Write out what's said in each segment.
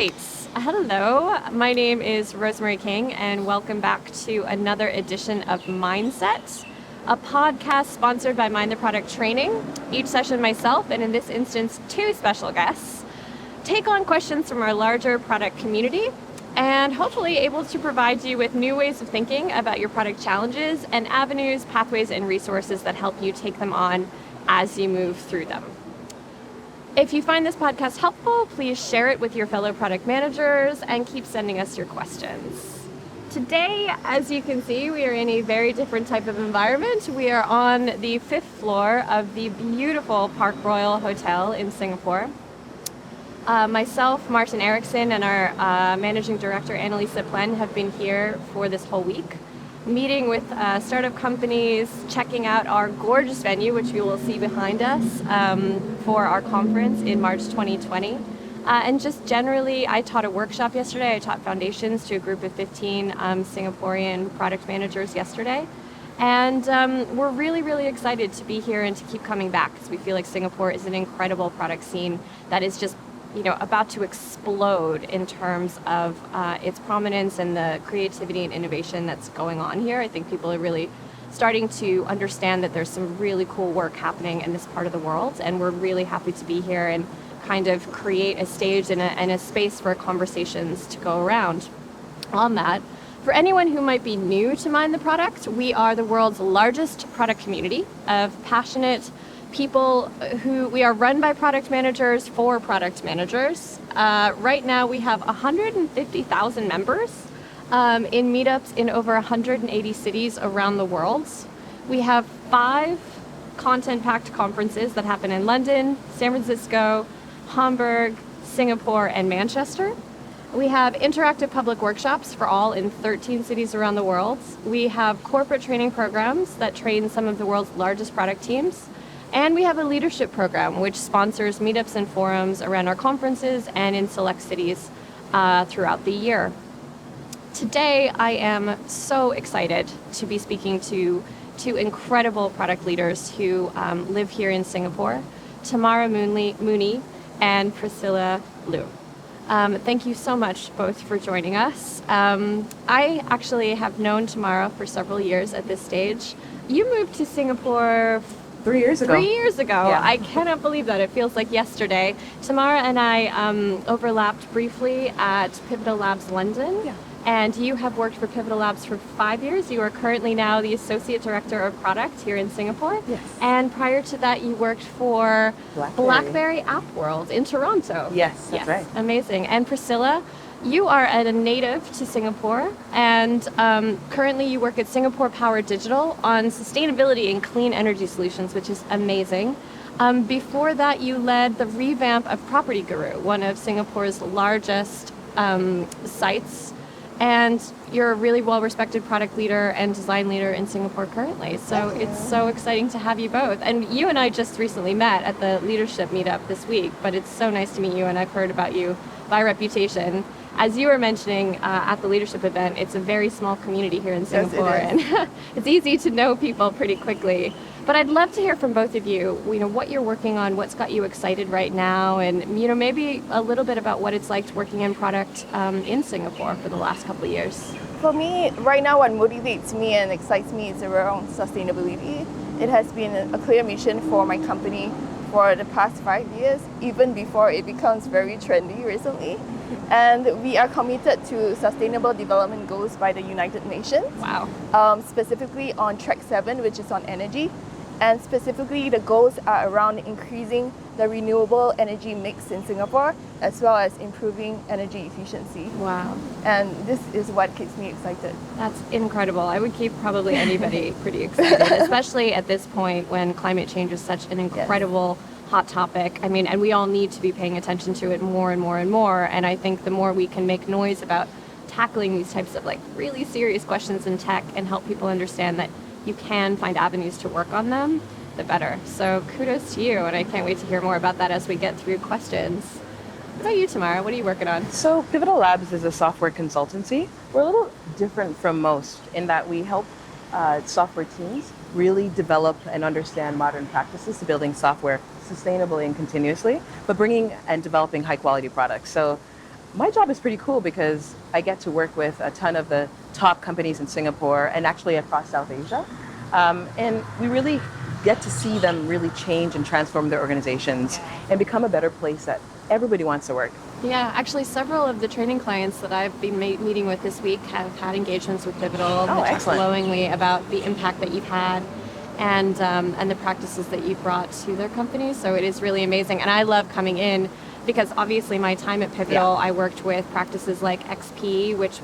right. Hello, my name is Rosemary King, and welcome back to another edition of Mindset, a podcast sponsored by Mind the Product Training. Each session, myself, and in this instance, two special guests, take on questions from our larger product community and hopefully able to provide you with new ways of thinking about your product challenges and avenues, pathways, and resources that help you take them on as you move through them. If you find this podcast helpful, please share it with your fellow product managers and keep sending us your questions. Today, as you can see, we are in a very different type of environment. We are on the 5th floor of the beautiful Park Royal Hotel in Singapore. Myself, Martin Erickson, and our Managing Director, Annalisa Plen, have been here for this whole week, meeting with startup companies, checking out our gorgeous venue, which you will see behind us, for our conference in March 2020. And just generally, I taught a workshop yesterday. I taught foundations to a group of 15 Singaporean product managers yesterday. And we're really, really excited to be here and to keep coming back because we feel like Singapore is an incredible product scene that is just about to explode in terms of its prominence and the creativity and innovation that's going on here. I think people are really starting to understand that there's some really cool work happening in this part of the world, and we're really happy to be here and kind of create a stage and a space for conversations to go around on that. For anyone who might be new to Mind the Product, we are the world's largest product community of passionate people we are run by product managers for product managers. Right now we have 150,000 members in meetups in over 180 cities around the world. We have 5 content-packed conferences that happen in London, San Francisco, Hamburg, Singapore, and Manchester. We have interactive public workshops for all in 13 cities around the world. We have corporate training programs that train some of the world's largest product teams. And we have a leadership program which sponsors meetups and forums around our conferences and in select cities throughout the year. Today, I am so excited to be speaking to 2 incredible product leaders who live here in Singapore, Tamara Mooney and Priscilla Liu. Thank you so much both for joining us. I actually have known Tamara for several years at this stage. You moved to Singapore 3 years ago. 3 years ago. Yeah. I cannot believe that. It feels like yesterday. Tamara and I overlapped briefly at Pivotal Labs London. Yeah. And you have worked for Pivotal Labs for 5 years. You are currently now the Associate Director of Product here in Singapore. Yes. And prior to that, you worked for BlackBerry App World in Toronto. Yes, that's right. Amazing. And Priscilla, you are a native to Singapore, and currently you work at Singapore Power Digital on sustainability and clean energy solutions, which is amazing. Before that, you led the revamp of Property Guru, one of Singapore's largest sites, and you're a really well-respected product leader and design leader in Singapore currently. So it's so exciting to have you both. And you and I just recently met at the leadership meetup this week, but it's so nice to meet you, and I've heard about you by reputation. As you were mentioning at the leadership event, it's a very small community here in Singapore, and it's easy to know people pretty quickly. But I'd love to hear from both of you, what you're working on, what's got you excited right now, and maybe a little bit about what it's like working in product in Singapore for the last couple of years. For me, right now what motivates me and excites me is around sustainability. It has been a clear mission for my company for the past 5 years, even before it becomes very trendy recently. And we are committed to Sustainable Development Goals by the United Nations. Wow. Specifically on Track 7, which is on energy. And specifically, the goals are around increasing the renewable energy mix in Singapore, as well as improving energy efficiency. Wow. And this is what keeps me excited. That's incredible. I would keep probably anybody pretty excited, especially at this point when climate change is such an incredible hot topic. I mean, and we all need to be paying attention to it more and more and more. And I think the more we can make noise about tackling these types of really serious questions in tech and help people understand that you can find avenues to work on them, the better. So kudos to you, and I can't wait to hear more about that as we get through questions. What about you, Tamara? What are you working on? So Pivotal Labs is a software consultancy. We're a little different from most in that we help software teams really develop and understand modern practices to building software sustainably and continuously, but bringing and developing high quality products. So my job is pretty cool because I get to work with a ton of the top companies in Singapore and actually across South Asia. And we really get to see them really change and transform their organizations and become a better place that everybody wants to work. Yeah, actually, several of the training clients that I've been meeting with this week have had engagements with Pivotal. They talk Excellent. glowingly about the impact that you've had and the practices that you've brought to their company. So it is really amazing. And I love coming in because obviously my time at Pivotal, I worked with practices like XP, which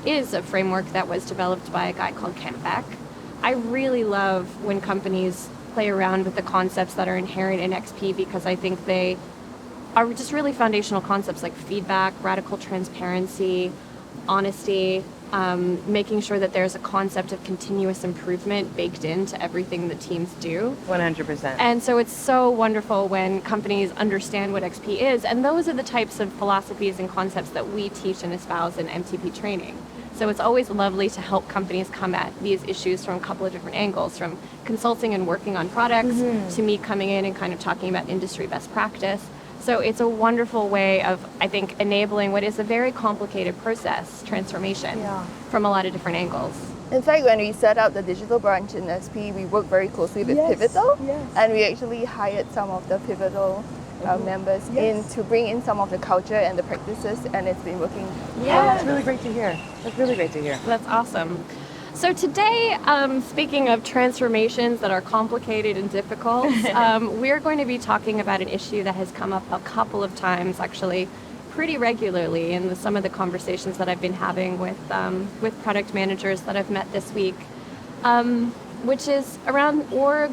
is a framework that was developed by a guy called Kent Beck. I really love when companies play around with the concepts that are inherent in XP because I think they are just really foundational concepts like feedback, radical transparency, honesty, making sure that there's a concept of continuous improvement baked into everything that teams do. 100%. And so it's so wonderful when companies understand what XP is, and those are the types of philosophies and concepts that we teach and espouse in MTP training. So it's always lovely to help companies come at these issues from a couple of different angles, from consulting and working on products to me coming in and kind of talking about industry best practice. So it's a wonderful way of, I think, enabling what is a very complicated process, transformation, from a lot of different angles. In fact, when we set up the digital branch in SP, we worked very closely with Pivotal, and we actually hired some of the Pivotal members in to bring in some of the culture and the practices, and it's been working. Yeah, that's really great to hear. That's really great to hear. That's awesome. So today, speaking of transformations that are complicated and difficult, we're going to be talking about an issue that has come up a couple of times, actually, pretty regularly in some of the conversations that I've been having with product managers that I've met this week, which is around org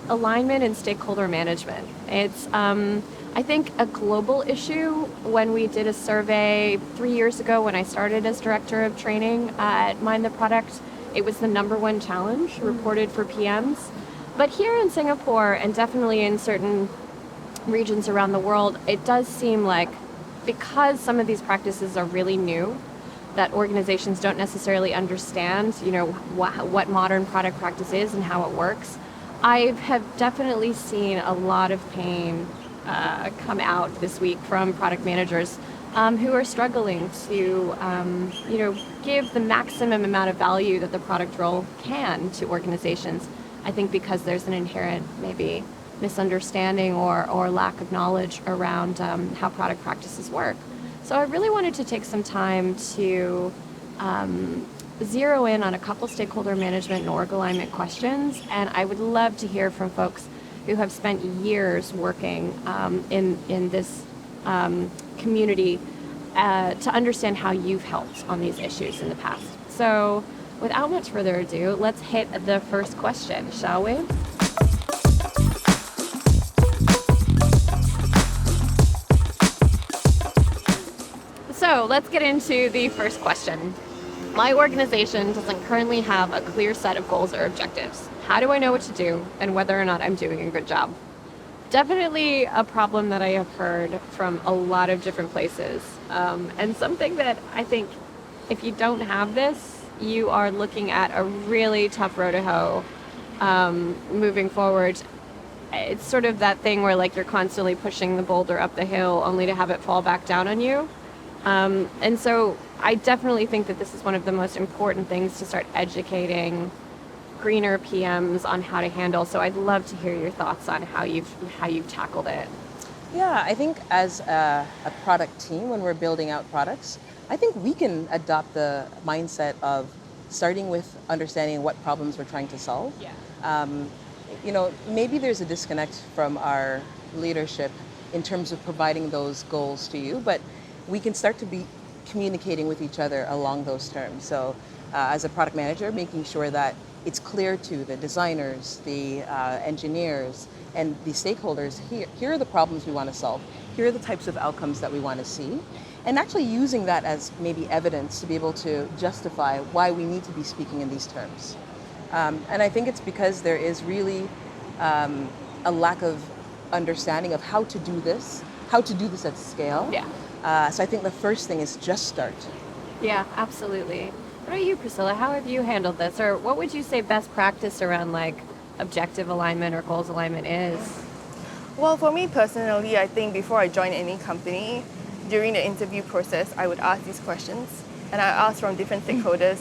alignment and stakeholder management. It's, I think, a global issue. When we did a survey 3 years ago when I started as director of training at Mind the Product, it was the #1 challenge reported for PMs. But here in Singapore, and definitely in certain regions around the world, it does seem like because some of these practices are really new, that organizations don't necessarily understand, what modern product practice is and how it works. I have definitely seen a lot of pain come out this week from product managers who are struggling to, give the maximum amount of value that the product role can to organizations. I think because there's an inherent maybe misunderstanding or lack of knowledge around how product practices work. So I really wanted to take some time to zero in on a couple stakeholder management and org alignment questions, and I would love to hear from folks who have spent years working in this community to understand how you've helped on these issues in the past. So without much further ado, let's hit the first question, shall we? So let's get into the first question. My organization doesn't currently have a clear set of goals or objectives. How do I know what to do and whether or not I'm doing a good job? Definitely a problem that I have heard from a lot of different places. And something that I think if you don't have this, you are looking at a really tough road to hoe moving forward. It's sort of that thing where you're constantly pushing the boulder up the hill only to have it fall back down on you. And so I definitely think that this is one of the most important things to start educating greener PMs on how to handle. So I'd love to hear your thoughts on how you've tackled it. Yeah, I think as a product team, when we're building out products, I think we can adopt the mindset of starting with understanding what problems we're trying to solve. Yeah. Maybe there's a disconnect from our leadership in terms of providing those goals to you, but we can start to be communicating with each other along those terms. So as a product manager, making sure that it's clear to the designers, the engineers, and the stakeholders, here are the problems we want to solve. Here are the types of outcomes that we want to see. And actually using that as maybe evidence to be able to justify why we need to be speaking in these terms. And I think it's because there is really a lack of understanding of how to do this at scale. Yeah. So I think the first thing is just start. Yeah, absolutely. What about you, Priscilla? How have you handled this? Or what would you say best practice around objective alignment or goals alignment is? Well, for me personally, I think before I join any company, during the interview process, I would ask these questions, and I ask from different stakeholders,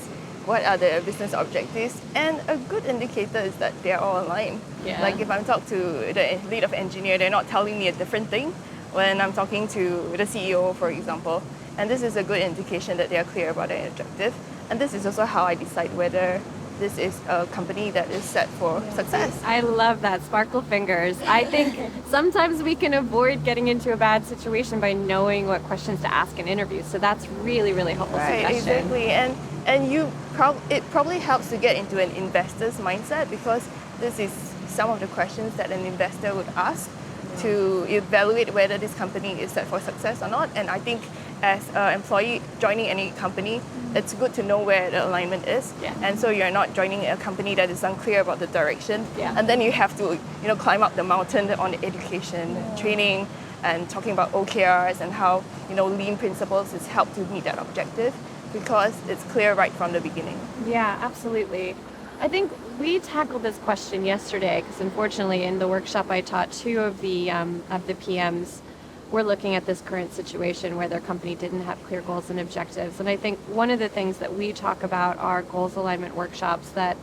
what are their business objectives? And a good indicator is that they're all aligned. Yeah. Like if I'm talking to the lead of engineer, they're not telling me a different thing when I'm talking to the CEO, for example. And this is a good indication that they are clear about their objective. And this is also how I decide whether this is a company that is set for success. I love that, sparkle fingers. I think sometimes we can avoid getting into a bad situation by knowing what questions to ask in interviews. So that's really, really helpful suggestion. Exactly. And it probably helps to get into an investor's mindset, because this is some of the questions that an investor would ask to evaluate whether this company is set for success or not. And I think as an employee joining any company, it's good to know where the alignment is. Yeah. And so you're not joining a company that is unclear about the direction. Yeah. And then you have to climb up the mountain on education, training, and talking about OKRs and how lean principles has helped to meet that objective, because it's clear right from the beginning. Yeah, absolutely. I think we tackled this question yesterday because unfortunately in the workshop I taught, two of the PMs were looking at this current situation where their company didn't have clear goals and objectives. And I think one of the things that we talk about are goals alignment workshops that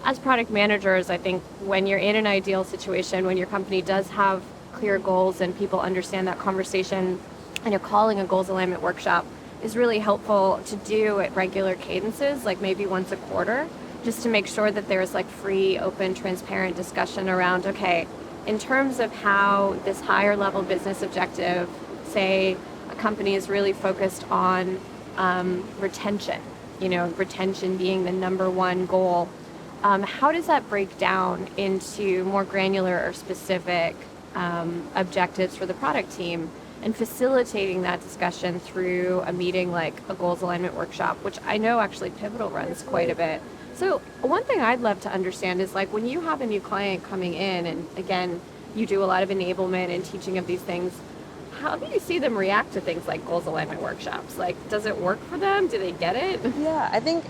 as product managers, I think when you're in an ideal situation, when your company does have clear goals and people understand that conversation, and calling a goals alignment workshop is really helpful to do at regular cadences, like maybe once a quarter, just to make sure that there's like free, open, transparent discussion around, okay, in terms of how this higher level business objective, say a company is really focused on retention, retention being the number one goal, how does that break down into more granular or specific objectives for the product team? And facilitating that discussion through a meeting like a goals alignment workshop, which I know actually Pivotal runs quite a bit. So one thing I'd love to understand is like when you have a new client coming in, and again, you do a lot of enablement and teaching of these things, how do you see them react to things like goals alignment workshops? Like, does it work for them? Do they get it? Yeah, I think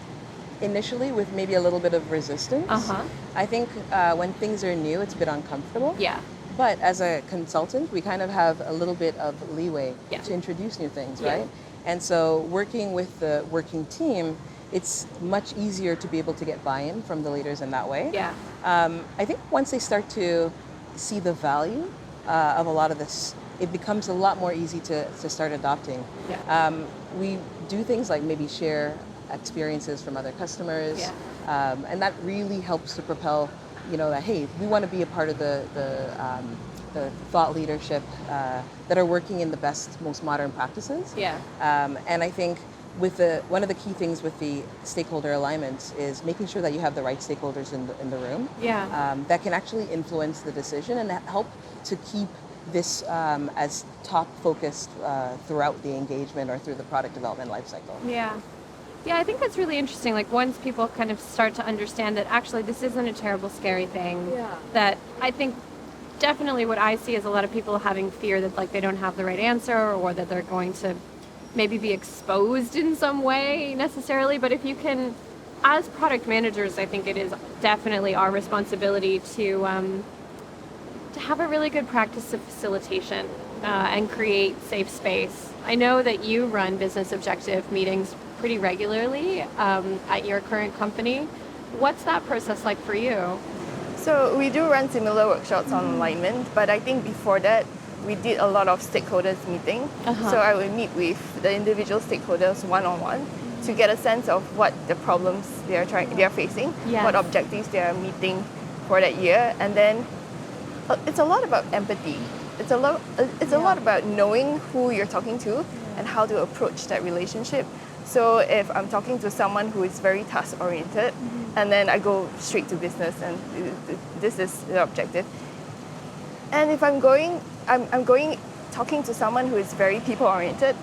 initially with maybe a little bit of resistance. I think when things are new, it's a bit uncomfortable. Yeah. But as a consultant, we kind of have a little bit of leeway to introduce new things, right? And so working with the working team, it's much easier to be able to get buy-in from the leaders in that way. Yeah. I think once they start to see the value of a lot of this, it becomes a lot more easy to start adopting. Yeah. We do things like maybe share experiences from other customers, and that really helps to propel that, hey, we want to be a part of the thought leadership that are working in the best, most modern practices. Yeah. And I think one of the key things with the stakeholder alignment is making sure that you have the right stakeholders in the room. Yeah. That can actually influence the decision and help to keep this as top focused throughout the engagement or through the product development lifecycle. Yeah. Yeah, I think that's really interesting. Like once people kind of start to understand that actually this isn't a terrible, scary thing, that I think definitely what I see is a lot of people having fear that like they don't have the right answer or that they're going to maybe be exposed in some way necessarily. But if you can, as product managers, I think it is definitely our responsibility to have a really good practice of facilitation and create safe space. I know that you run business objective meetings pretty regularly at your current company. What's that process like for you? So we do run similar workshops on alignment, but I think before that, we did a lot of stakeholders meeting. So I would meet with the individual stakeholders one-on-one to get a sense of what the problems they are facing, what objectives they are meeting for that year, and then it's a lot about empathy. It's a lot about knowing who you're talking to and how to approach that relationship. So if I'm talking to someone who is very task-oriented, and then I go straight to business and this is the objective. And if I'm going talking to someone who is very people-oriented,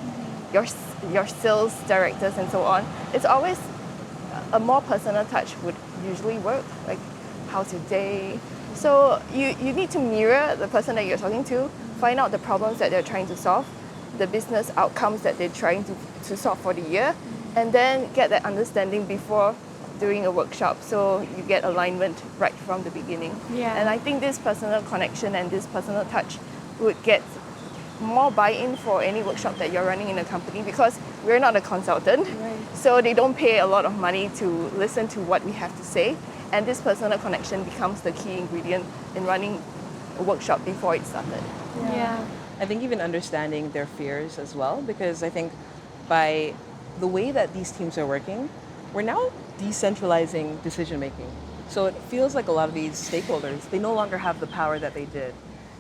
your sales directors and so on, it's always a more personal touch would usually work, like how's your day? So you need to mirror the person that you're talking to, find out the problems that they're trying to solve, the business outcomes that they're trying to solve for the year, and then get that understanding before doing a workshop so you get alignment right from the beginning. Yeah. And I think this personal connection and this personal touch would get more buy-in for any workshop that you're running in a company because we're not a consultant. Right. So they don't pay a lot of money to listen to what we have to say. And this personal connection becomes the key ingredient in running a workshop before it started. Yeah. I think even understanding their fears as well, because I think by the way that these teams are working, we're now decentralizing decision making. So it feels like a lot of these stakeholders, they no longer have the power that they did.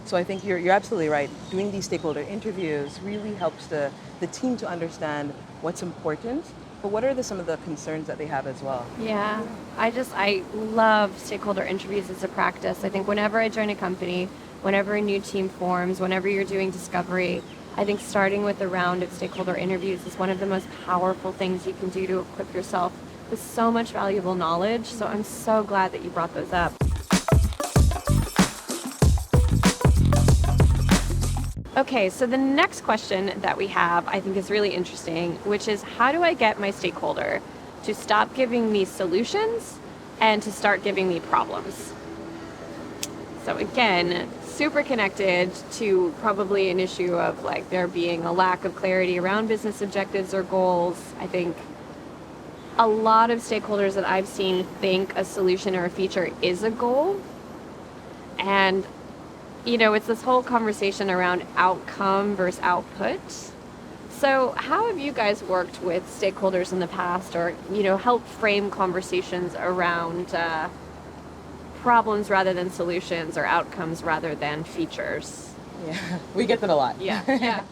So I think you're absolutely right. Doing these stakeholder interviews really helps the team to understand what's important, but what are some of the concerns that they have as well. Yeah, I love stakeholder interviews as a practice. I think whenever I join a company, whenever a new team forms, whenever you're doing discovery, I think starting with a round of stakeholder interviews is one of the most powerful things you can do to equip yourself with so much valuable knowledge. So I'm so glad that you brought those up. Okay, so the next question that we have, I think is really interesting, which is how do I get my stakeholder to stop giving me solutions and to start giving me problems? So again, super connected to probably an issue of like there being a lack of clarity around business objectives or goals. I think a lot of stakeholders that I've seen think a solution or a feature is a goal. And you know, it's this whole conversation around outcome versus output. So how have you guys worked with stakeholders in the past or, you know, helped frame conversations around problems rather than solutions or outcomes rather than features? Yeah, we get that a lot. Yeah.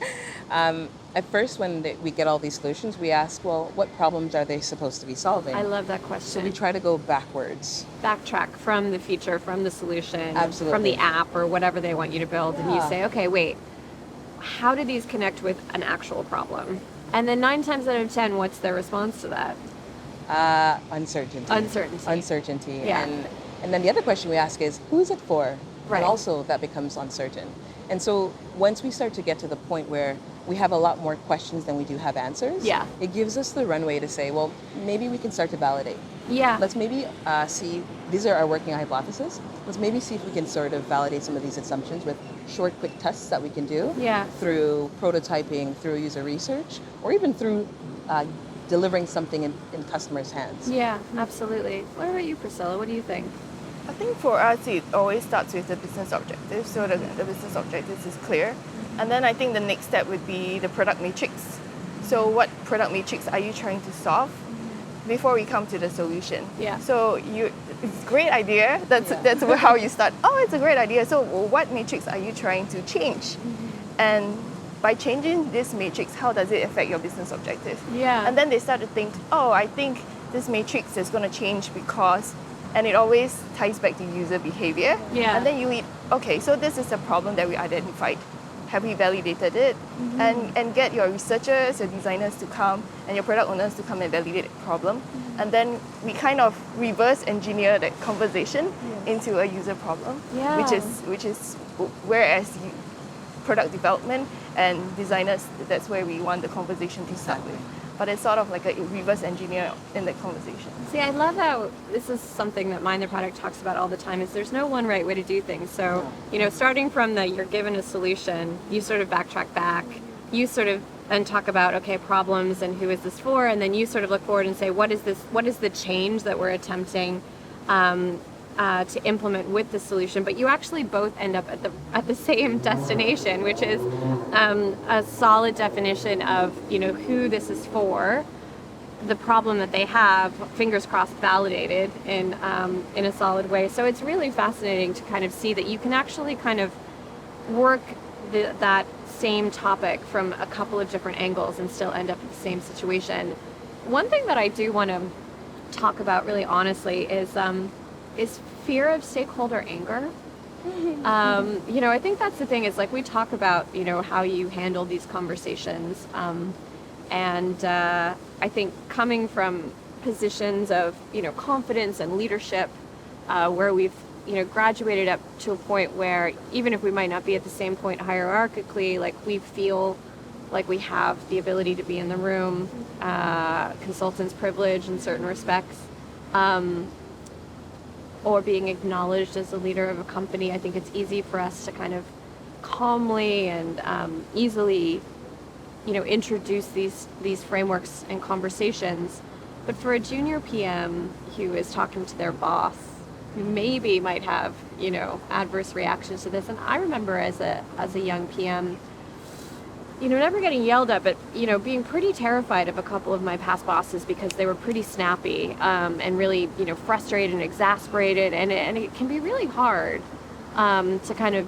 At first, when we get all these solutions, we ask, well, what problems are they supposed to be solving? I love that question. So we try to go backwards. Backtrack from the feature, from the solution, Absolutely. from the app or whatever they want you to build. And you Yeah. say, okay, wait, how do these connect with an actual problem? And then 9 times out of 10, what's their response to that? Uncertainty. Uncertainty. Yeah. And then the other question we ask is, who is it for? Right. And also that becomes uncertain. And so once we start to get to the point where we have a lot more questions than we do have answers, Yeah. it gives us the runway to say, well, maybe we can start to validate. Yeah. Let's maybe see, these are our working hypotheses. Let's maybe see if we can sort of validate some of these assumptions with short, quick tests that we can do Yeah. through prototyping, through user research, or even through delivering something in customers' hands. Yeah, absolutely. What about you, Priscilla? What do you think? I think for us, it always starts with the business objective. So the business objectives is clear. And then I think the next step would be the product matrix. So what product matrix are you trying to solve before we come to the solution? Yeah. So it's a great idea. That's how you start. Oh, it's a great idea. So what matrix are you trying to change? And by changing this matrix, how does it affect your business objective? Yeah. And then they start to think, oh, I think this matrix is going to change because, and it always ties back to user behavior. Yeah. And then okay, so this is a problem that we identified. Have we validated it? And get your researchers, your designers to come, and your product owners to come and validate the problem. And then we kind of reverse engineer that conversation into a user problem. Yeah. Which is whereas product development and designers, that's where we want the conversation to start with. But it's sort of like a reverse engineer in the conversation. See, I love how this is something that Mind the Product talks about all the time is there's no one right way to do things. So, you know, starting from you're given a solution, you sort of backtrack back, you sort of and talk about, okay, problems and who is this for? And then you sort of look forward and say, what is the change that we're attempting to implement with the solution? But you actually both end up at the same destination, which is a solid definition of, you know, who this is for, the problem that they have, fingers crossed, validated in a solid way. So it's really fascinating to kind of see that you can actually kind of work that same topic from a couple of different angles and still end up in the same situation. One thing that I do want to talk about really honestly is fear of stakeholder anger. You know, I think that's the thing is like we talk about, you know, how you handle these conversations. And I think coming from positions of, you know, confidence and leadership, where we've, you know, graduated up to a point where even if we might not be at the same point hierarchically, like we feel like we have the ability to be in the room, consultants' privilege in certain respects, or being acknowledged as a leader of a company. I think it's easy for us to kind of calmly and easily, introduce these frameworks and conversations. But for a junior PM who is talking to their boss, who maybe might have, adverse reactions to this, and I remember as a young PM, never getting yelled at, but, being pretty terrified of a couple of my past bosses because they were pretty snappy and really, frustrated and exasperated. And it can be really hard to kind of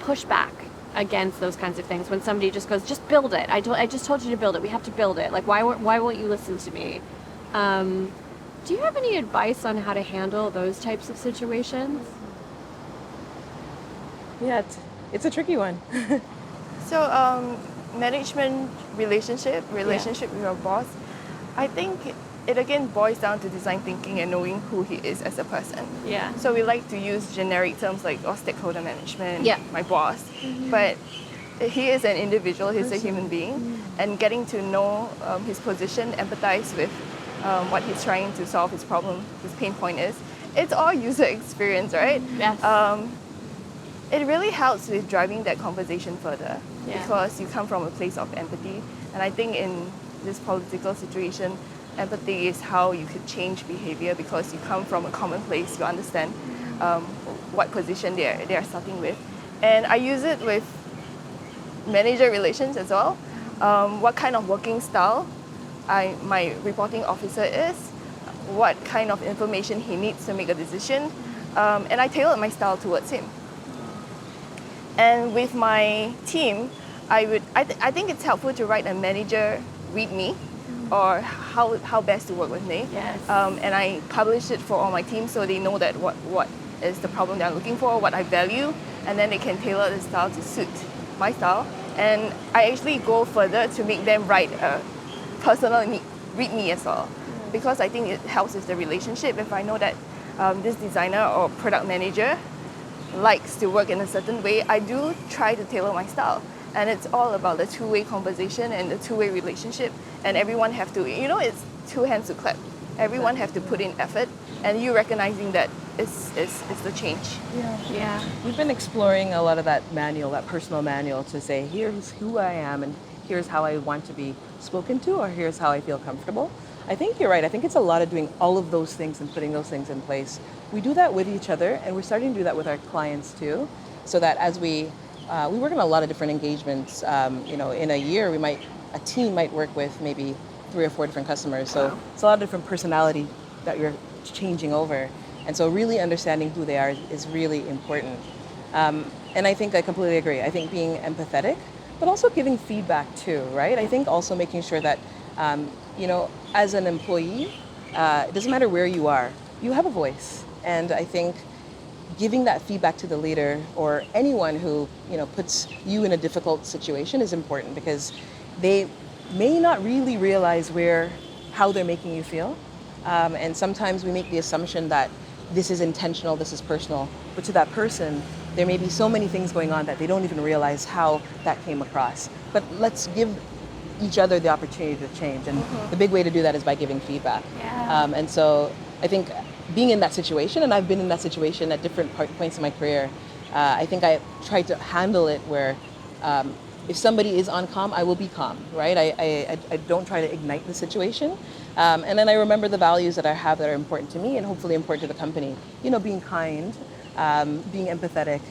push back against those kinds of things when somebody just goes, just build it. I just told you to build it. We have to build it. Like, why won't you listen to me? Do you have any advice on how to handle those types of situations? Yeah, it's a tricky one. So management relationship with your boss, I think it again boils down to design thinking and knowing who he is as a person. Yeah. So we like to use generic terms like stakeholder management, Yeah. my boss, but he is an individual, he's a human being, and getting to know his position, empathize with what he's trying to solve, his problem, his pain point is. It's all user experience, right? Yes. It really helps with driving that conversation further because you come from a place of empathy. And I think in this political situation, empathy is how you could change behavior because you come from a common place, you understand what position they are starting with. And I use it with manager relations as well. What kind of working style my reporting officer is, what kind of information he needs to make a decision, and I tailor my style towards him. And with my team, I think it's helpful to write a manager read me or how best to work with me. Yes. And I publish it for all my team so they know that what is the problem they're looking for, what I value, and then they can tailor the style to suit my style. And I actually go further to make them write a personal read me as well, because I think it helps with the relationship. If I know that this designer or product manager likes to work in a certain way, I do try to tailor my style. And it's all about the two-way conversation and the two-way relationship. And everyone have to, it's two hands to clap. Everyone have to put in effort, and you recognizing that is the change. Yeah. We've been exploring a lot of that manual, that personal manual, to say, here's who I am and here's how I want to be spoken to, or here's how I feel comfortable. I think you're right. I think it's a lot of doing all of those things and putting those things in place. We do that with each other, and we're starting to do that with our clients too, so that as we work on a lot of different engagements. In a year, a team might work with maybe 3 or 4 different customers. So it's a lot of different personality that you're changing over. And so really understanding who they are is really important. And I think I completely agree. I think being empathetic, but also giving feedback too, right? I think also making sure that, as an employee, it doesn't matter where you are, you have a voice. And I think giving that feedback to the leader or anyone who, puts you in a difficult situation is important, because they may not really realize how they're making you feel. And sometimes we make the assumption that this is intentional, this is personal, but to that person, there may be so many things going on that they don't even realize how that came across. But let's give each other the opportunity to change. And the big way to do that is by giving feedback. Yeah. And so I think being in that situation, and I've been in that situation at different points in my career, I think I try to handle it where if somebody is on calm, I will be calm, right? I don't try to ignite the situation. And then I remember the values that I have that are important to me and hopefully important to the company. Being kind, being empathetic,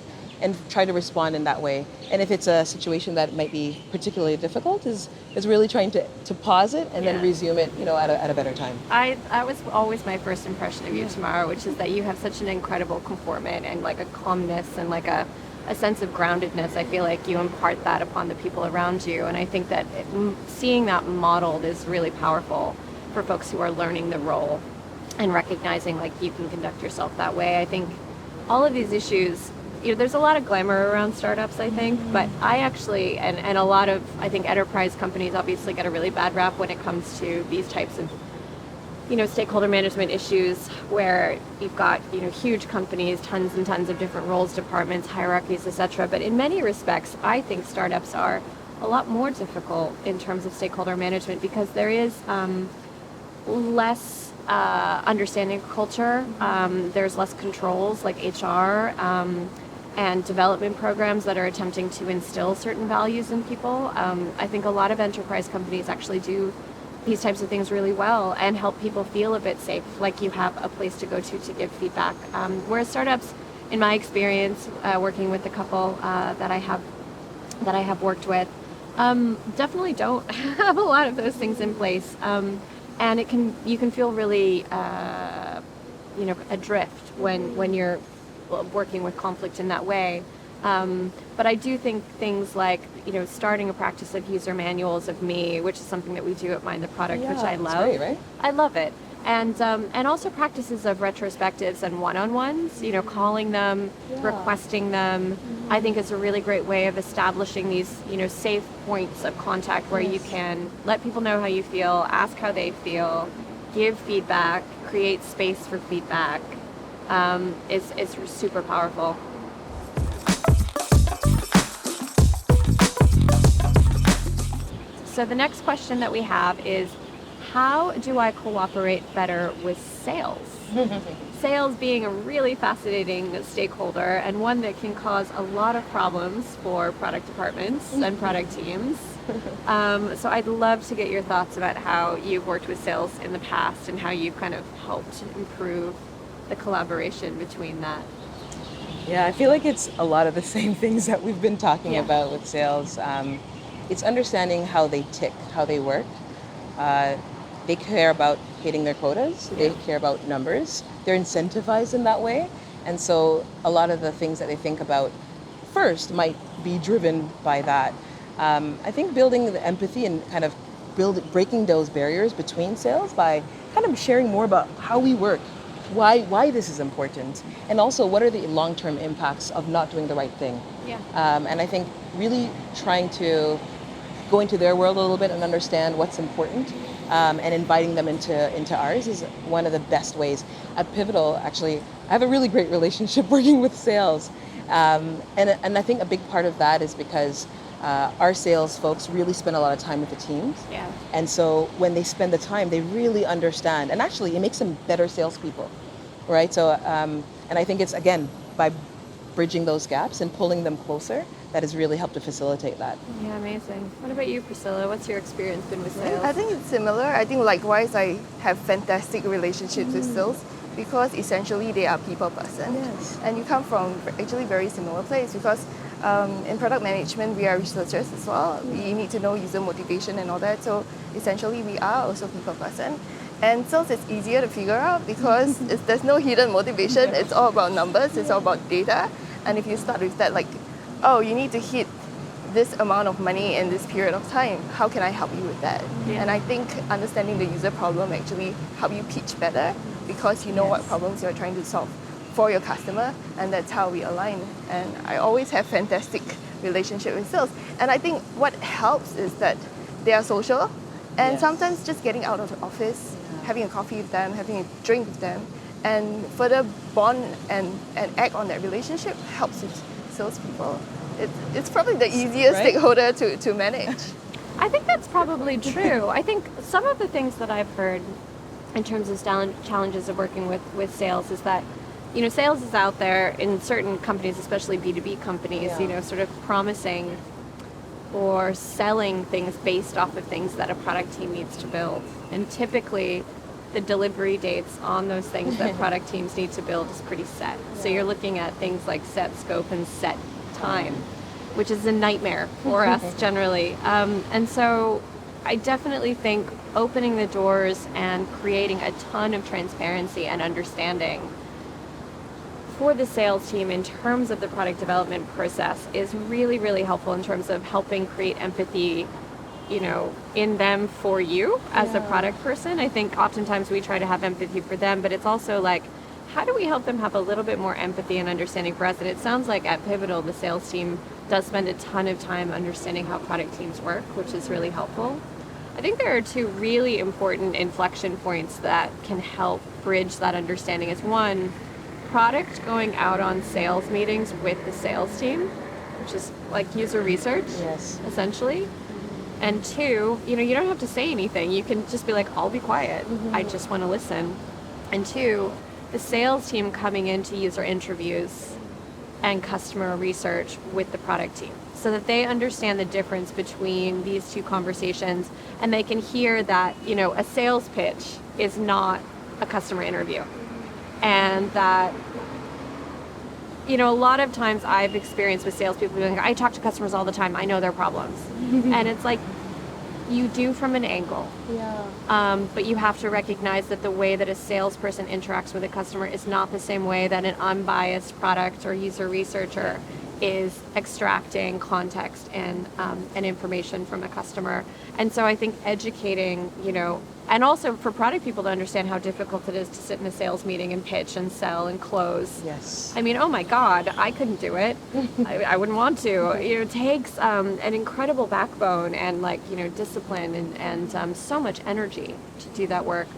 and try to respond in that way. And if it's a situation that might be particularly difficult, is really trying to pause it and then resume it, at a better time. That was always my first impression of you, Tamara, which is that you have such an incredible conformant and like a calmness and like a sense of groundedness. I feel like you impart that upon the people around you. And I think that seeing that modeled is really powerful for folks who are learning the role and recognizing like you can conduct yourself that way. I think all of these issues, there's a lot of glamour around startups, I think, but I actually, and a lot of, I think, enterprise companies obviously get a really bad rap when it comes to these types of, stakeholder management issues where you've got, huge companies, tons and tons of different roles, departments, hierarchies, etc. But in many respects, I think startups are a lot more difficult in terms of stakeholder management because there is less understanding of culture. There's less controls like HR. and development programs that are attempting to instill certain values in people. I think a lot of enterprise companies actually do these types of things really well and help people feel a bit safe, like you have a place to go to give feedback. Whereas startups, in my experience, working with the couple that I have worked with, definitely don't have a lot of those things in place, and you can feel really adrift when you're working with conflict in that way. But I do think things like, starting a practice of user manuals of me, which is something that we do at Mind the Product, which I love. That's great, right? I love it. And also practices of retrospectives and one-on-ones, calling them, requesting them, I think is a really great way of establishing these, safe points of contact where you can let people know how you feel, ask how they feel, give feedback, create space for feedback. It's super powerful. So the next question that we have is, how do I cooperate better with sales? Sales being a really fascinating stakeholder and one that can cause a lot of problems for product departments and product teams. So I'd love to get your thoughts about how you've worked with sales in the past and how you've kind of helped improve the collaboration between that. Yeah, I feel like it's a lot of the same things that we've been talking about with sales. It's understanding how they tick, how they work. They care about hitting their quotas. They care about numbers. They're incentivized in that way. And so a lot of the things that they think about first might be driven by that. I think building the empathy and kind of breaking those barriers between sales by kind of sharing more about how we work, why this is important, and also what are the long-term impacts of not doing the right thing. And I think really trying to go into their world a little bit and understand what's important, and inviting them into ours is one of the best ways. At Pivotal, actually, I have a really great relationship working with sales. And I think a big part of that is because our sales folks really spend a lot of time with the teams. And so when they spend the time, they really understand. And actually, it makes them better salespeople, right? So, and I think it's, again, by bridging those gaps and pulling them closer, that has really helped to facilitate that. Yeah, amazing. What about you, Priscilla? What's your experience been with sales? I think it's similar. I think likewise, I have fantastic relationships with sales because essentially they are people person. And you come from actually very similar place because in product management, we are researchers as well. We need to know user motivation and all that. So essentially, we are also people person. And sales is easier to figure out because there's no hidden motivation. It's all about numbers. It's all about data. And if you start with that, like, oh, you need to hit this amount of money in this period of time. How can I help you with that? And I think understanding the user problem actually help you pitch better because you know what problems you're trying to solve for your customer, and that's how we align. And I always have fantastic relationship with sales. And I think what helps is that they are social, and sometimes just getting out of the office, having a coffee with them, having a drink with them, and further bond and act on that relationship helps with salespeople. It's probably the easiest stakeholder to manage. I think that's probably true. I think some of the things that I've heard in terms of challenges of working with sales is that, sales is out there in certain companies, especially B2B companies, sort of promising or selling things based off of things that a product team needs to build. And typically, the delivery dates on those things that product teams need to build is pretty set. So you're looking at things like set scope and set time, which is a nightmare for us generally. And so I definitely think opening the doors and creating a ton of transparency and understanding for the sales team in terms of the product development process is really, really helpful in terms of helping create empathy, in them for you as a product person. I think oftentimes we try to have empathy for them, but it's also like, how do we help them have a little bit more empathy and understanding for us? And it sounds like at Pivotal, the sales team does spend a ton of time understanding how product teams work, which is really helpful. I think there are two really important inflection points that can help bridge that understanding. Is one, product going out on sales meetings with the sales team, which is like user research, essentially. And two, you don't have to say anything. You can just be like, I'll be quiet. I just want to listen. And two, the sales team coming into user interviews and customer research with the product team so that they understand the difference between these two conversations, and they can hear that, a sales pitch is not a customer interview. And that, a lot of times I've experienced with salespeople being like, I talk to customers all the time, I know their problems. And it's like, you do from an angle. Yeah. But you have to recognize that the way that a salesperson interacts with a customer is not the same way that an unbiased product or user researcher is extracting context and information from a customer. And so I think educating, and also for product people to understand how difficult it is to sit in a sales meeting and pitch and sell and close. Yes. I mean, oh my God, I couldn't do it. I wouldn't want to. It takes an incredible backbone and discipline and so much energy to do that work.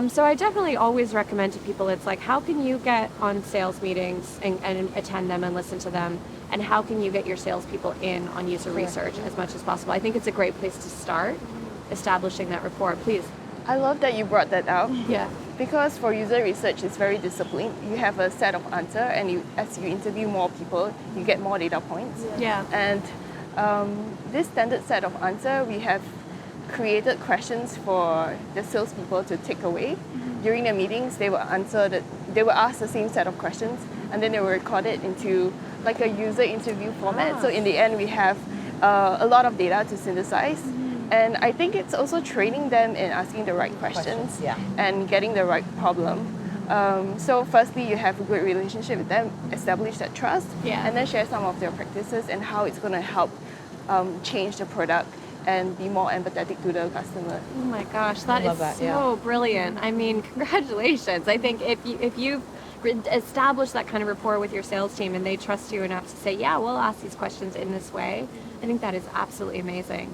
So I definitely always recommend to people, it's like, how can you get on sales meetings and attend them and listen to them? And how can you get your salespeople in on user research as much as possible? I think it's a great place to start establishing that rapport. Please. I love that you brought that out. Yeah. Because for user research, it's very disciplined. You have a set of answer, and as you interview more people, you get more data points. Yeah. And this standard set of answer, we have created questions for the salespeople to take away. During the meetings, they will ask the same set of questions, and then they will record it into like a user interview format. So in the end, we have a lot of data to synthesize. And I think it's also training them in asking the right questions and getting the right problem. So firstly, you have a good relationship with them, establish that trust, and then share some of their practices and how it's going to help change the product and be more empathetic to the customer. Oh my gosh, that is so brilliant. I mean, congratulations. I think if you've established that kind of rapport with your sales team and they trust you enough to say, yeah, we'll ask these questions in this way, I think that is absolutely amazing.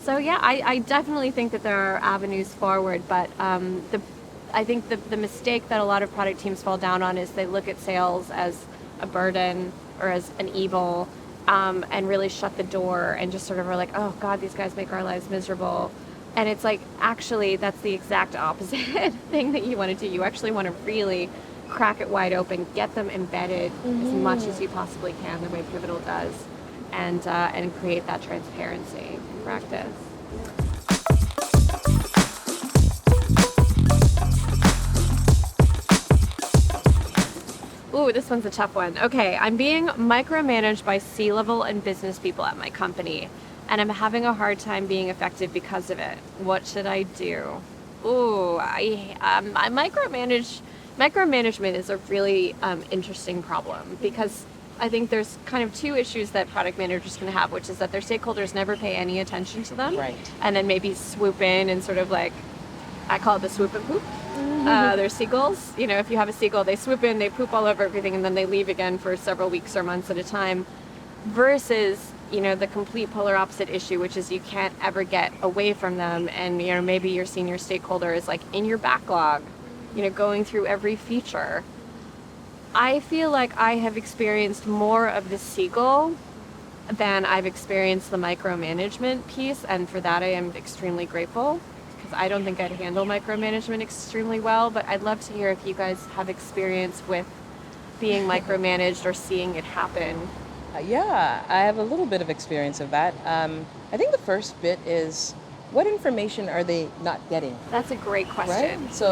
So yeah, I definitely think that there are avenues forward, but I think the mistake that a lot of product teams fall down on is they look at sales as a burden or as an evil, and really shut the door and just sort of are like, oh God, these guys make our lives miserable. And it's like, actually, that's the exact opposite thing that you want to do. You actually want to really crack it wide open, get them embedded as much as you possibly can, the way Pivotal does, and create that transparency in practice. Ooh, this one's a tough one. Okay, I'm being micromanaged by C-level and business people at my company, and I'm having a hard time being effective because of it. What should I do? Ooh, I micromanagement is a really interesting problem, because I think there's kind of two issues that product managers can have, which is that their stakeholders never pay any attention to them, and then maybe swoop in and sort of like, I call it the swoop and poop. They're seagulls. If you have a seagull, they swoop in, they poop all over everything, and then they leave again for several weeks or months at a time. Versus, the complete polar opposite issue, which is you can't ever get away from them, and maybe your senior stakeholder is like in your backlog, going through every feature. I feel like I have experienced more of the seagull than I've experienced the micromanagement piece, and for that I am extremely grateful. I don't think I'd handle micromanagement extremely well, but I'd love to hear if you guys have experience with being micromanaged or seeing it happen. Yeah, I have a little bit of experience of that. I think the first bit is, what information are they not getting? That's a great question. Right? So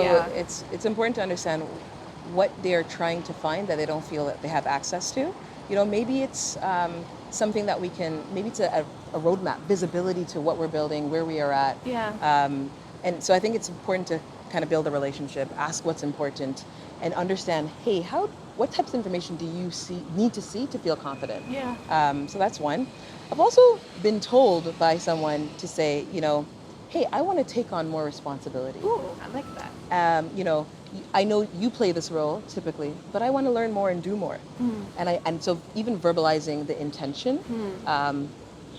it's important to understand what they're trying to find that they don't feel that they have access to. Maybe it's something that maybe it's a roadmap, visibility to what we're building, where we are at. And so I think it's important to kind of build a relationship, ask what's important, and understand, hey, what types of information do you need to see to feel confident? So that's one. I've also been told by someone to say, hey, I want to take on more responsibility. Ooh, I like that. I know you play this role typically, but I want to learn more and do more. And so even verbalizing the intention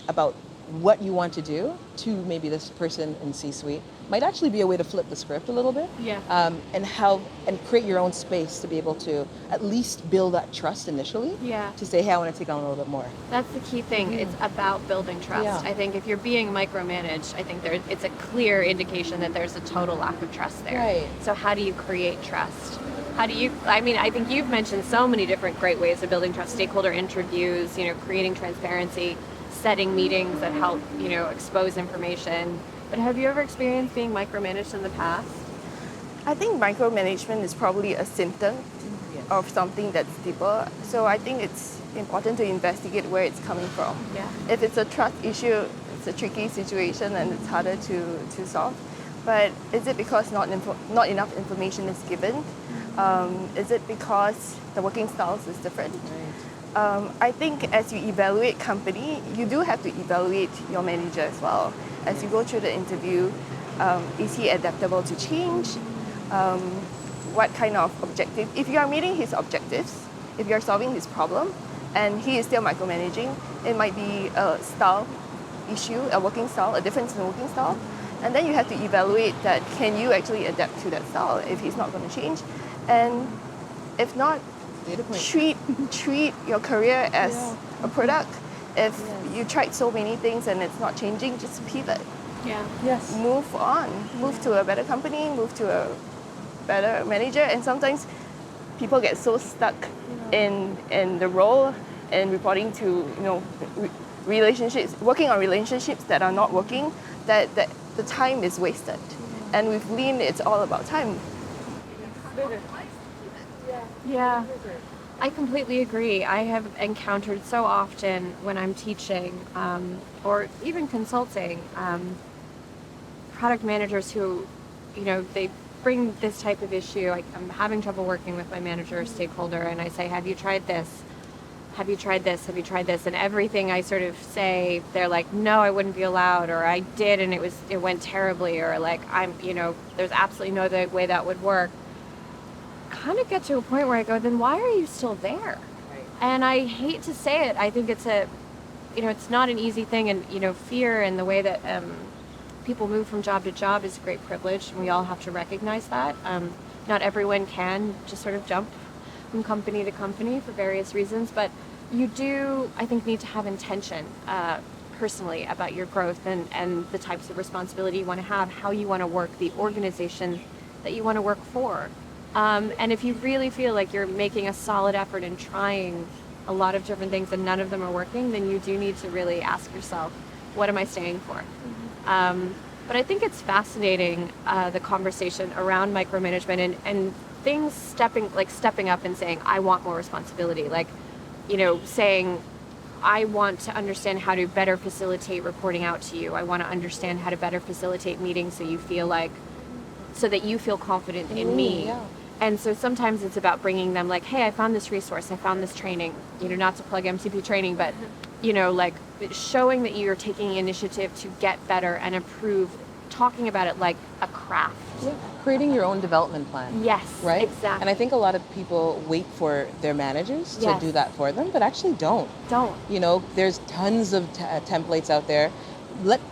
about what you want to do to maybe this person in C-suite might actually be a way to flip the script a little bit. And create your own space to be able to at least build that trust initially. To say, hey, I want to take on a little bit more. That's the key thing. It's about building trust. I think if you're being micromanaged, I think it's a clear indication that there's a total lack of trust there. So how do you create trust? How do you, I mean, I think you've mentioned so many different great ways of building trust, stakeholder interviews, creating transparency, setting meetings that help, expose information. But have you ever experienced being micromanaged in the past? I think micromanagement is probably a symptom of something that's deeper. So I think it's important to investigate where it's coming from. Yeah. If it's a trust issue, it's a tricky situation and it's harder to solve. But is it because not enough information is given? Is it because the working styles is different? Right. I think as you evaluate company, you do have to evaluate your manager as well. As you go through the interview, is he adaptable to change? What kind of objective? If you are meeting his objectives, if you're solving his problem, and he is still micromanaging, it might be a style issue, a working style, a difference in the working style. And then you have to evaluate that, can you actually adapt to that style if he's not going to change? And if not, treat your career as a product. If you tried so many things and it's not changing, just pivot. Yeah. Yes. Move on. Move to a better company, move to a better manager. And sometimes people get so stuck in the role and reporting to, relationships, working on relationships that are not working, that the time is wasted. And with Lean, it's all about time. Yeah, I completely agree. I have encountered so often when I'm teaching or even consulting product managers who, they bring this type of issue. Like, I'm having trouble working with my manager or stakeholder, and I say, have you tried this? Have you tried this? Have you tried this? And everything I sort of say, they're like, no, I wouldn't be allowed, or I did and it went terribly, or like, there's absolutely no other way that would work. Kind of get to a point where I go, then why are you still there? Right. And I hate to say it. I think it's it's not an easy thing, and fear and the way that people move from job to job is a great privilege, and we all have to recognize that. Not everyone can just sort of jump from company to company for various reasons, but you do, I think, need to have intention personally about your growth and the types of responsibility you want to have, how you want to work, the organization that you want to work for. And if you really feel like you're making a solid effort and trying a lot of different things and none of them are working, then you do need to really ask yourself, what am I staying for? But I think it's fascinating, the conversation around micromanagement and things stepping up and saying, I want more responsibility. Like, saying, I want to understand how to better facilitate reporting out to you. I want to understand how to better facilitate meetings so that you feel confident in me. Yeah. And so sometimes it's about bringing them like, hey, I found this resource, I found this training, not to plug MCP training, but, like showing that you're taking initiative to get better and improve, talking about it like a craft. Yeah. Creating your own development plan. Yes, Right? exactly. And I think a lot of people wait for their managers to Yes. do that for them, but actually don't. Don't. There's tons of templates out there.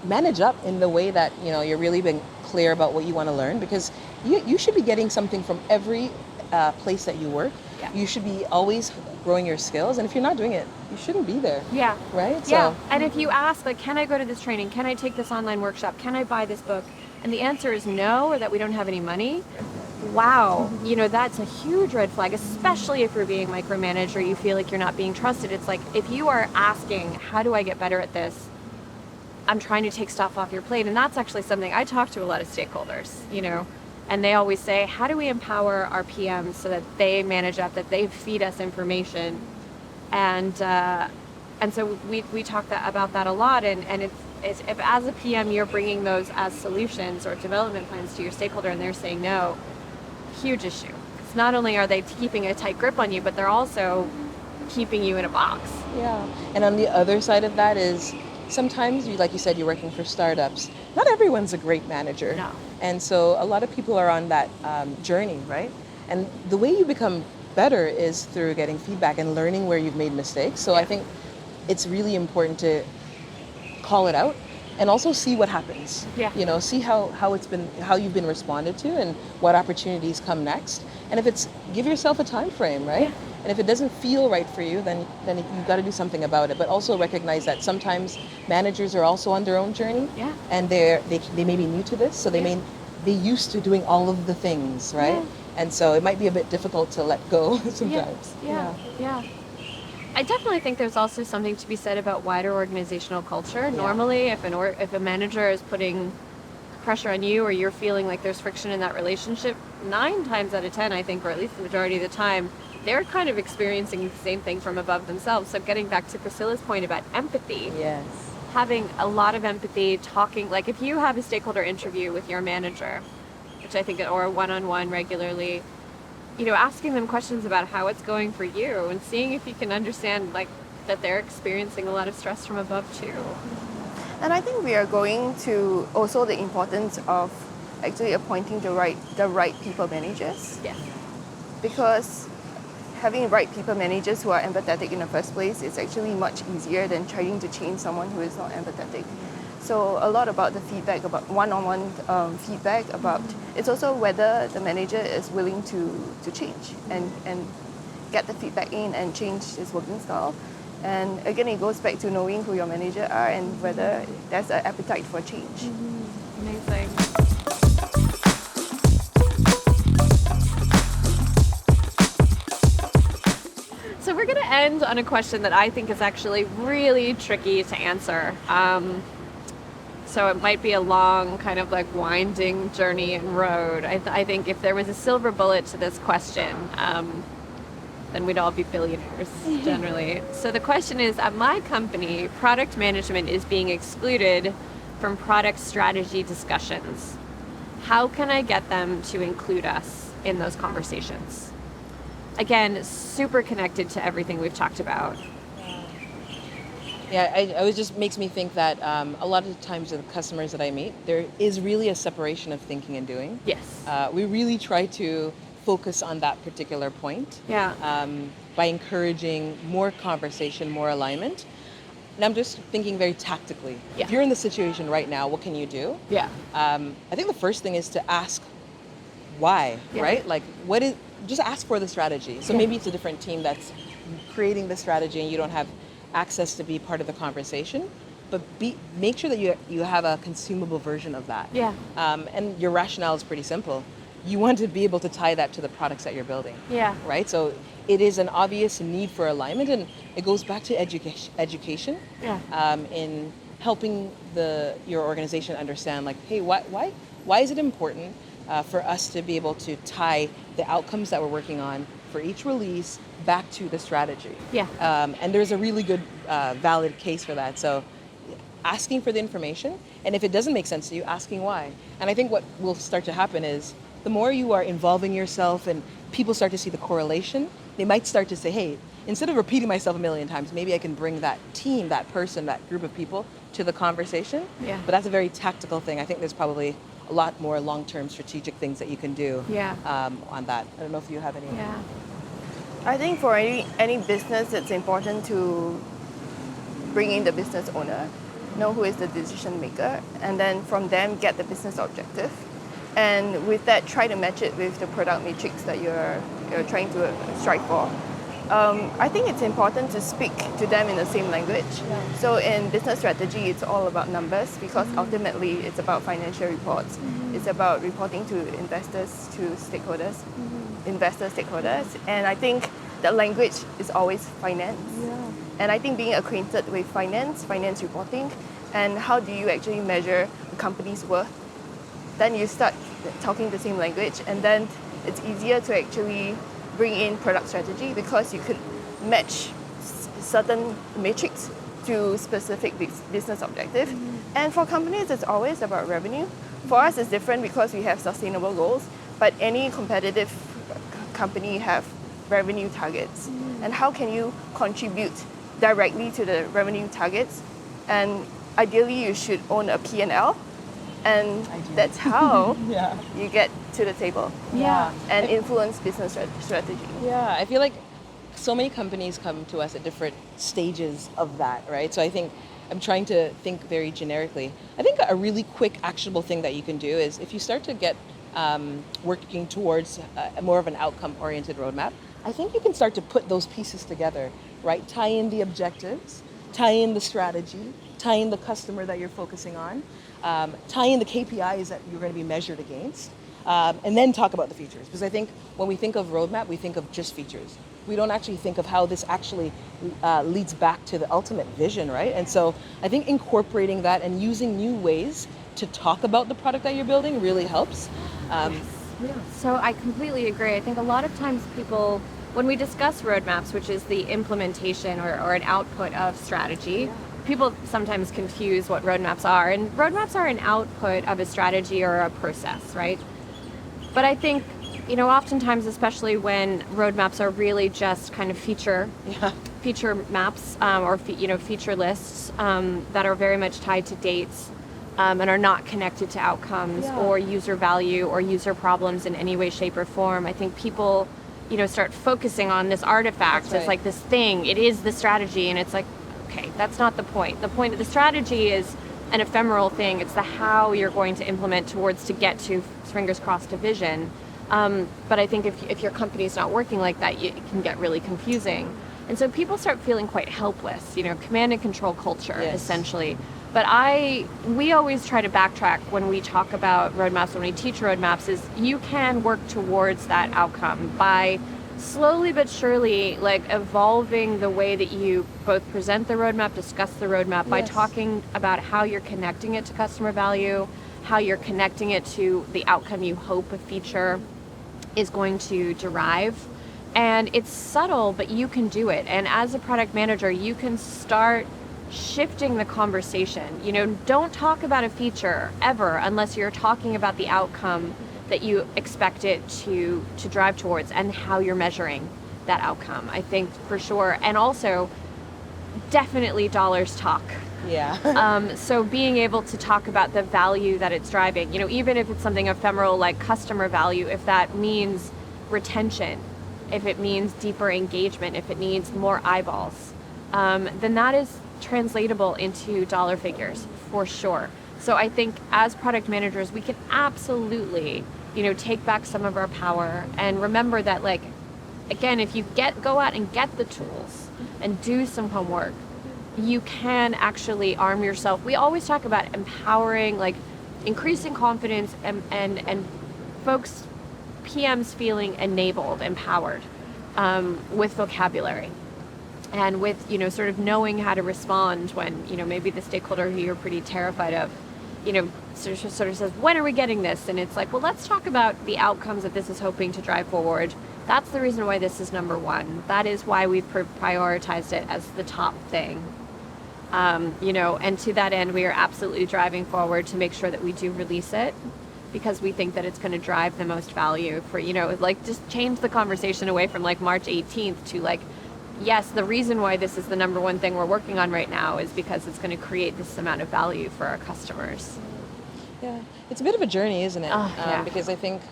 Manage up in the way that, you're really being clear about what you want to learn, because you should be getting something from every place that you work. Yeah. You should be always growing your skills, and if you're not doing it, you shouldn't be there. Yeah. Right? Yeah. So, And if you ask, like, can I go to this training? Can I take this online workshop? Can I buy this book? And the answer is no, or that we don't have any money. Wow. That's a huge red flag, especially if you're being micromanaged or you feel like you're not being trusted. It's like, if you are asking, how do I get better at this? I'm trying to take stuff off your plate. And that's actually something I talk to a lot of stakeholders, and they always say, how do we empower our PMs so that they manage up, that they feed us information? And so we talk about that a lot. And it's if as a PM you're bringing those as solutions or development plans to your stakeholder and they're saying no, huge issue. Because not only are they keeping a tight grip on you, but they're also keeping you in a box. yeah. And on the other side of that is, sometimes, like you said, you're working for startups. Not everyone's a great manager. No. And so a lot of people are on that journey, right? And the way you become better is through getting feedback and learning where you've made mistakes. So I think it's really important to call it out and also see what happens. Yeah. See how you've been responded to and what opportunities come next. And give yourself a time frame, right? Yeah. And if it doesn't feel right for you, then you've got to do something about it. But also recognize that sometimes managers are also on their own journey. Yeah. And they may be new to this, so they may be used to doing all of the things, right? And so it might be a bit difficult to let go sometimes. Yeah. I definitely think there's also something to be said about wider organizational culture. Yeah. Normally, if a manager is putting pressure on you or you're feeling like there's friction in that relationship, 9 times out of 10, I think, or at least the majority of the time, they're kind of experiencing the same thing from above themselves. So getting back to Priscilla's point about empathy, Yes. having a lot of empathy, talking, like if you have a stakeholder interview with your manager, which I think, or a one-on-one regularly, asking them questions about how it's going for you and seeing if you can understand like that they're experiencing a lot of stress from above too. And I think we are going to also the importance of actually appointing the right people managers, Yeah. because having right people managers who are empathetic in the first place is actually much easier than trying to change someone who is not empathetic. So a lot about the feedback, about one-on-one feedback, about it's also whether the manager is willing to change and get the feedback in and change his working style. And again, it goes back to knowing who your manager are and whether there's an appetite for change. Amazing. So we're going to end on a question that I think is actually really tricky to answer. So it might be a long kind of like winding journey and road. I think if there was a silver bullet to this question, then we'd all be billionaires generally. So the question is, at my company, product management is being excluded from product strategy discussions. How can I get them to include us in those conversations? Again, super connected to everything we've talked about. Yeah, it just makes me think that a lot of the times with the customers that I meet, there is really a separation of thinking and doing. Yes. We really try to focus on that particular point by encouraging more conversation, more alignment. And I'm just thinking very tactically. Yeah. If you're in the situation right now, what can you do? Yeah. I think the first thing is to ask why, right? Like, just ask for the strategy. So maybe it's a different team that's creating the strategy and you don't have access to be part of the conversation, but make sure that you have a consumable version of that. Yeah. And your rationale is pretty simple. You want to be able to tie that to the products that you're building. Yeah. Right? So it is an obvious need for alignment, and it goes back to education in helping your organization understand, like, hey, why is it important for us to be able to tie the outcomes that we're working on for each release back to the strategy? Yeah. And there's a really good valid case for that. So asking for the information, and if it doesn't make sense to you, asking why. And I think what will start to happen is the more you are involving yourself and people start to see the correlation, they might start to say, hey, instead of repeating myself a million times, maybe I can bring that team, that person, that group of people to the conversation. Yeah. But that's a very tactical thing. I think there's probably a lot more long-term strategic things that you can do on that. I don't know if you have any. Yeah. I think for any business, it's important to bring in the business owner, know who is the decision maker, and then from them get the business objective. And with that, try to match it with the product matrix that you're trying to strive for. I think it's important to speak to them in the same language. Yeah. So in business strategy, it's all about numbers because ultimately it's about financial reports. It's about reporting to investors, to stakeholders, investor stakeholders. And I think the language is always finance. Yeah. And I think being acquainted with finance reporting, and how do you actually measure a company's worth, then you start talking the same language, and then it's easier to actually bring in product strategy because you could match certain metrics to specific business objective. And for companies, it's always about revenue. For us, it's different because we have sustainable goals, but any competitive company have revenue targets. And how can you contribute directly to the revenue targets? And ideally, you should own a P&L. And that's how you get to the table and influence business strategy. Yeah, I feel like so many companies come to us at different stages of that, right? So I think I'm trying to think very generically. I think a really quick actionable thing that you can do is if you start to get working towards more of an outcome-oriented roadmap, I think you can start to put those pieces together, right? Tie in the objectives, tie in the strategy, tie in the customer that you're focusing on, tie in the KPIs that you're going to be measured against, and then talk about the features. Because I think when we think of roadmap, we think of just features. We don't actually think of how this actually leads back to the ultimate vision, right? And so I think incorporating that and using new ways to talk about the product that you're building really helps. So I completely agree. I think a lot of times people, when we discuss roadmaps, which is the implementation or an output of strategy, people sometimes confuse what roadmaps are. And roadmaps are an output of a strategy or a process, right? But I think, oftentimes, especially when roadmaps are really just kind of feature maps or feature lists that are very much tied to dates and are not connected to outcomes or user value or user problems in any way, shape, or form. I think people, start focusing on this artifact as like this thing. It is the strategy, and it's like, okay, that's not the point. The point of the strategy is an ephemeral thing. It's the how you're going to implement towards to get to, fingers crossed, to vision. But I think if your company's not working like that, it can get really confusing. And so people start feeling quite helpless, command and control culture, essentially. But we always try to backtrack when we talk about roadmaps, when we teach roadmaps, is you can work towards that outcome by slowly but surely evolving the way that you both present the roadmap, discuss the roadmap, by talking about how you're connecting it to customer value, how you're connecting it to the outcome you hope a feature is going to derive. And it's subtle, but you can do it. And as a product manager, you can start shifting the conversation. Don't talk about a feature ever unless you're talking about the outcome that you expect it to drive towards and how you're measuring that outcome. I think for sure. And also, definitely dollars talk. Yeah. So being able to talk about the value that it's driving, even if it's something ephemeral like customer value, if that means retention, if it means deeper engagement, if it needs more eyeballs, then that is translatable into dollar figures for sure. So I think as product managers, we can absolutely, take back some of our power and remember that, again, if you go out and get the tools and do some homework, you can actually arm yourself. We always talk about empowering, increasing confidence and folks, PMs feeling enabled, empowered with vocabulary. And with, sort of knowing how to respond when, maybe the stakeholder who you're pretty terrified of, sort of says, when are we getting this? And it's like, well, let's talk about the outcomes that this is hoping to drive forward. That's the reason why this is number one. That is why we've prioritized it as the top thing. And to that end, we are absolutely driving forward to make sure that we do release it because we think that it's going to drive the most value for, just change the conversation away from March 18th to yes, the reason why this is the number one thing we're working on right now is because it's going to create this amount of value for our customers. Yeah, it's a bit of a journey, isn't it? Because I think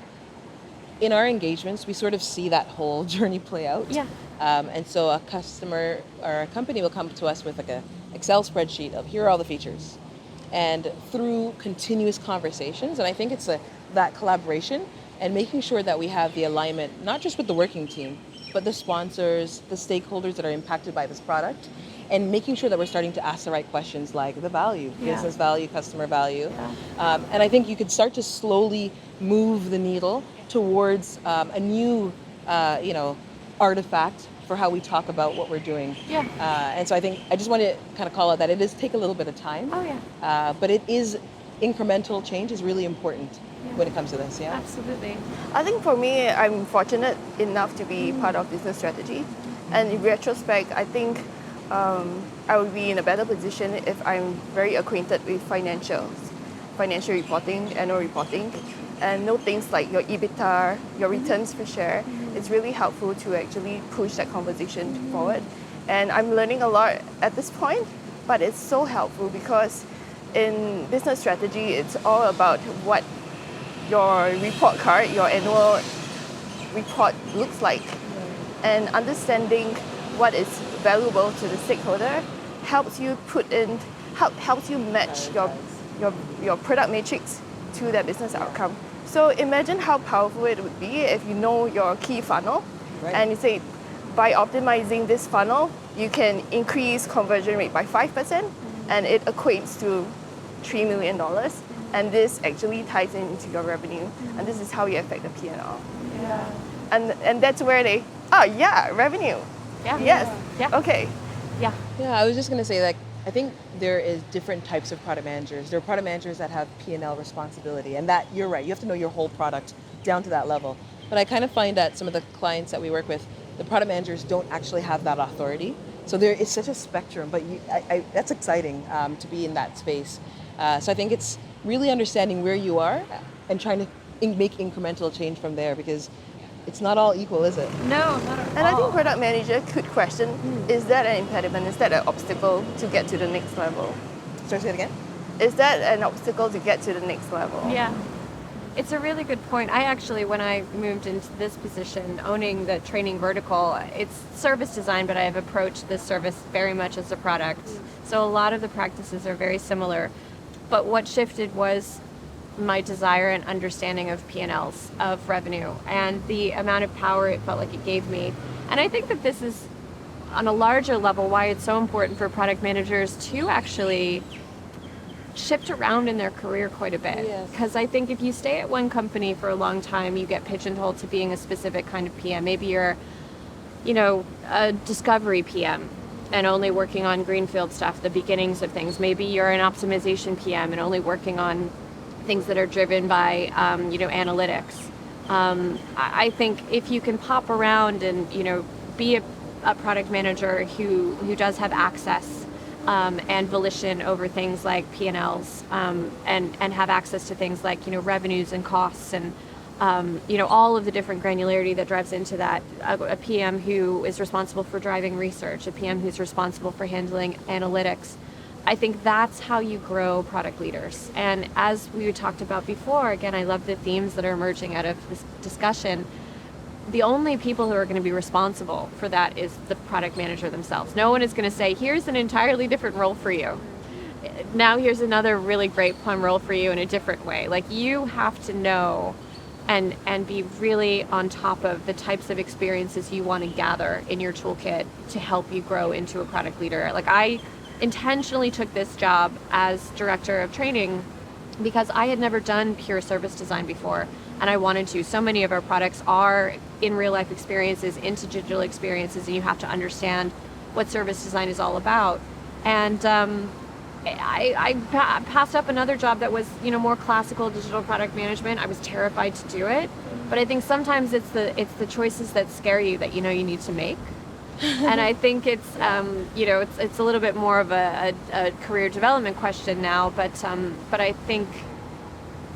in our engagements, we sort of see that whole journey play out. Yeah. And so a customer or a company will come to us with an Excel spreadsheet of here are all the features. And through continuous conversations, and I think it's that collaboration and making sure that we have the alignment, not just with the working team, but the sponsors, the stakeholders that are impacted by this product, and making sure that we're starting to ask the right questions like the value, business value, customer value. And I think you could start to slowly move the needle towards a new, artifact for how we talk about what we're doing. And so I think I just want to kind of call out that it does take a little bit of time. But it is incremental change is really important when it comes to this. Absolutely. I think for me, I'm fortunate enough to be part of business strategy. And in retrospect, I think I would be in a better position if I'm very acquainted with financial reporting, annual reporting, and know things like your EBITDA, your returns per share. It's really helpful to actually push that conversation forward. And I'm learning a lot at this point, but it's so helpful because in business strategy, it's all about what your report card, your annual report looks like. And understanding what is valuable to the stakeholder helps you helps you match your product matrix to that business outcome. So imagine how powerful it would be if you know your key funnel and you say, by optimizing this funnel, you can increase conversion rate by 5% and it equates to $3 million. And this actually ties into your revenue, and this is how you affect the P&L. Yeah. And that's where revenue. Yeah. Yes. Yeah. Okay. Yeah. Yeah, I was just gonna say, like, I think there is different types of product managers. There are product managers that have P&L responsibility, and that, you're right, you have to know your whole product down to that level. But I kind of find that some of the clients that we work with, the product managers don't actually have that authority. So there is such a spectrum, but that's exciting to be in that space. So I think it's really understanding where you are and trying to make incremental change from there, because it's not all equal, is it? No, not at all. And I think product manager could question, is that an impediment? Is that an obstacle to get to the next level? Sorry, say it again? Is that an obstacle to get to the next level? Yeah. It's a really good point. I actually, when I moved into this position, owning the training vertical, it's service design, but I have approached this service very much as a product. So a lot of the practices are very similar. But what shifted was my desire and understanding of P&Ls, of revenue, and the amount of power it felt like it gave me. And I think that this is, on a larger level, why it's so important for product managers to actually shift around in their career quite a bit. Yes. Because I think if you stay at one company for a long time, you get pigeonholed to being a specific kind of PM. Maybe you're, a discovery PM and only working on greenfield stuff, the beginnings of things. Maybe you're an optimization PM and only working on things that are driven by, analytics. I think if you can pop around and, be a product manager who does have access and volition over things like P&Ls and have access to things like, revenues and costs and, all of the different granularity that drives into that. A PM who is responsible for driving research, a PM who's responsible for handling analytics. I think that's how you grow product leaders. And as we talked about before, again, I love the themes that are emerging out of this discussion. The only people who are going to be responsible for that is the product manager themselves. No one is going to say, here's an entirely different role for you. Now here's another really great plum role for you in a different way. Like, you have to know and be really on top of the types of experiences you want to gather in your toolkit to help you grow into a product leader. Like, I intentionally took this job as director of training because I had never done pure service design before, and I wanted to. So many of our products are in real life experiences, into digital experiences, and you have to understand what service design is all about. And I passed up another job that was, more classical digital product management. I was terrified to do it, but I think sometimes it's the choices that scare you that you need to make. And I think it's it's a little bit more of a career development question now, but I think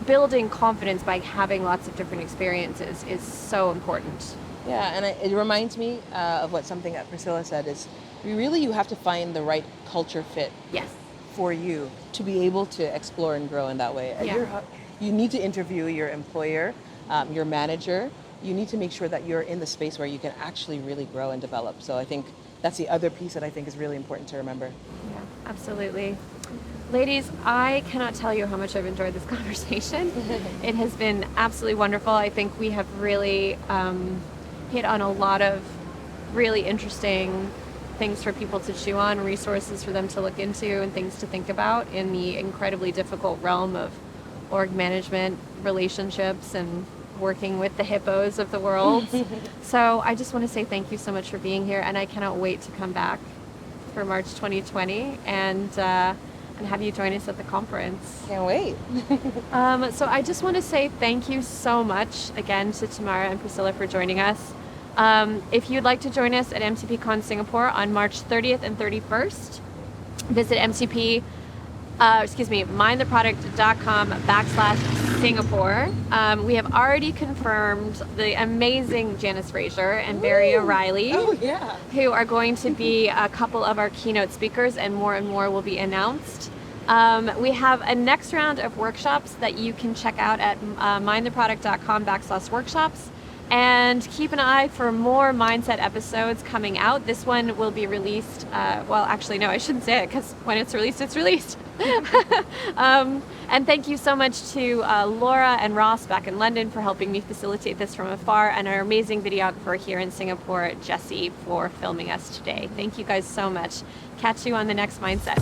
building confidence by having lots of different experiences is so important. Yeah, and it reminds me of something that Priscilla said is, you have to find the right culture fit. Yes. For you to be able to explore and grow in that way. Yeah. You need to interview your employer, your manager. You need to make sure that you're in the space where you can actually really grow and develop. So I think that's the other piece that I think is really important to remember. Yeah, absolutely. Ladies, I cannot tell you how much I've enjoyed this conversation. It has been absolutely wonderful. I think we have really hit on a lot of really interesting things for people to chew on, resources for them to look into, and things to think about in the incredibly difficult realm of org management, relationships, and working with the hippos of the world. So I just want to say thank you so much for being here, and I cannot wait to come back for March 2020 and have you join us at the conference. Can't wait. So I just want to say thank you so much again to Tamara and Priscilla for joining us. If you'd like to join us at MTPCon Singapore on March 30th and 31st, visit mindtheproduct.com/Singapore. We have already confirmed the amazing Janice Frazier and Barry O'Reilly, who are going to be a couple of our keynote speakers, and more will be announced. We have a next round of workshops that you can check out at mindtheproduct.com/workshops. And keep an eye for more mindset episodes coming out. This one will be released, no, I shouldn't say it, because when it's released, it's released. And thank you so much to Laura and Ross back in London for helping me facilitate this from afar, and our amazing videographer here in Singapore, Jesse, for filming us today. Thank you guys so much. Catch you on the next Mindset.